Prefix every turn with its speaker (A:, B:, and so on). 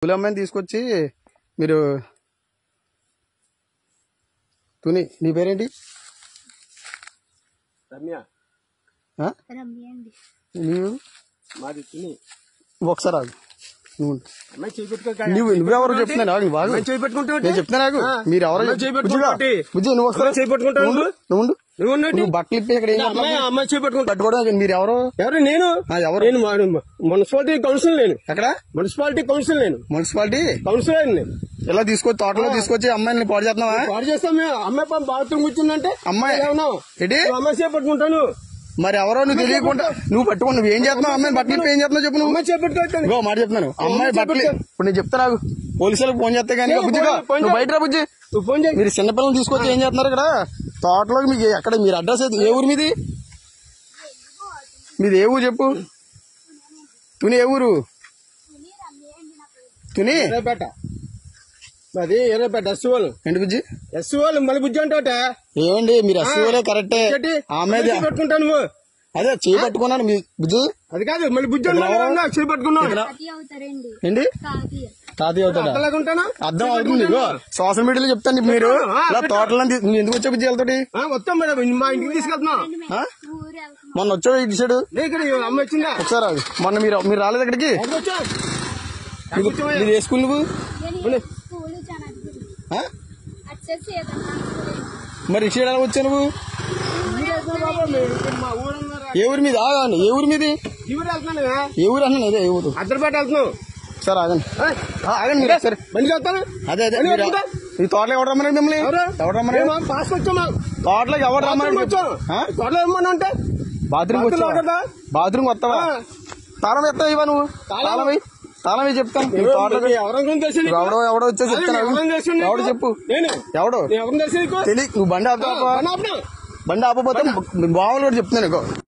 A: పూలమ్మని తీసుకొచ్చి మీరు తుని నీ పేరేంటి?
B: రమ్య.
A: నీవు
B: మాది తుని.
A: ఒకసారి ఆగు.
B: నువ్వెవరు
A: చెప్తున్నా నేను చెప్తున్నా నాకు మీరు ఎవరో బుజ్జి నువ్వు ఒకసారి నువ్వు బట్టలు ఇప్పి ఇక్కడ
B: అమ్మాయి
A: పట్టుకోవడం మీరు ఎవరు?
B: ఎవరు? నేను మున్సిపాలిటీ కౌన్సిల్. నేను ఎక్కడ? Municipality council. నేను మున్సిపాలిటీ కౌన్సిలర్. నేను
A: ఇలా తీసుకొచ్చి తోటలో తీసుకొచ్చి అమ్మాయిని పాడు చేస్తున్నావా?
B: పాడు చేస్తాం మేము. అమ్మాయి బాత్రూమ్ కూర్చుందంటే
A: అమ్మాయి
B: ఏంటి అమ్మాయి చేపట్టుకుంటాను.
A: మరి ఎవరో నువ్వు తెలియకుండా నువ్వు పట్టుకుని నువ్వు ఏం చేస్తున్నావు? అమ్మాయి బట్టలు ఏం చేస్తున్నావు చెప్పు. నువ్వు
B: అమ్మాయి చేపట్టుకోవచ్చు
A: మాట చెప్తున్నాను. అమ్మాయి బట్టలు ఇప్పుడు నేను చెప్తా నాకు పోలీసులకు ఫోన్ చేస్తే కానీ బుజ్జిగా నువ్వు బయట రా బుజ్జి.
B: ఫోన్ చేయి.
A: మీరు చిన్నపిల్లలు తీసుకొచ్చి ఏం చేస్తున్నారు ఇక్కడ తోటలోకి? మీకు ఎక్కడ మీరు అడ్రస్ అయితే ఏ ఊరు మీది? మీది ఏ ఊరు చెప్పు. తుని ఏ ఊరు? తుని
B: ఎర్రపేట. అది ఎర్రపేట ఎస్సీఓలు.
A: ఏంటి బుజ్జి?
B: ఎస్సీఓలు మళ్ళీ బుజ్జి అంటే
A: ఏమండి మీరు ఎస్సీఓలే కరెక్టే. ఆమె
B: పెట్టుకుంటాను నువ్వు
A: అదే చేయి పట్టుకున్నాను మీ బుజ్జి.
B: అది కాదు మళ్ళీ బుజ్జి చేయి పట్టుకున్నావు
A: ఏంటి తాతయ్య అవుతాడా? అర్థం అవుతుంది. సోషల్ మీడియాలో చెప్తాను మీరు ఇలా తోటలో ఎందుకు వచ్చా బుజ్జి వెళ్తాడు?
B: వస్తాం మేడం మా ఇంటికి తీసుకెళ్తున్నా.
A: మొన్న వచ్చాడు ఇటు సైడ్
B: అమ్మ వచ్చిందా?
A: ఒకసారి అది మొన్న మీరు రాలేదు ఇక్కడికి? మీరు ఏ స్కూల్ నువ్వు? మరి ఇటు సైడ్ ఎలా వచ్చా నువ్వు? ఏ ఊరి మీద? ఏ ఊరి మీది? ఏ ఊరు అన్నా అదే ఏ ఊరు?
B: అద్దరిపేట వెళ్తున్నావు.
A: సార్ ఆగండి ఆగండి మీరు. సరే
B: బండికి వెళ్తాను.
A: అదే అదే ఈ తోటలో ఎవరు రమ్మన్నాడు మిమ్మల్ని? ఎవరు రమ్మన్నాడు?
B: పాస్ వచ్చామా?
A: తోటలోకి ఎవరు రమ్మన్నాడు?
B: తోటలో ఏమన్నా అంటే
A: బాత్రూమ్ వచ్చావా? బాత్రూమ్ వస్తావా? తాళం ఎత్తావా ఇవా నువ్వు? తాళం చెప్తాను. ఎవడో వచ్చేసి చెప్తాను. ఎవడు చెప్పు ఎవడో తెలియ. నువ్వు బండి ఆపకపోతే బావులు కూడా చెప్తున్నాను.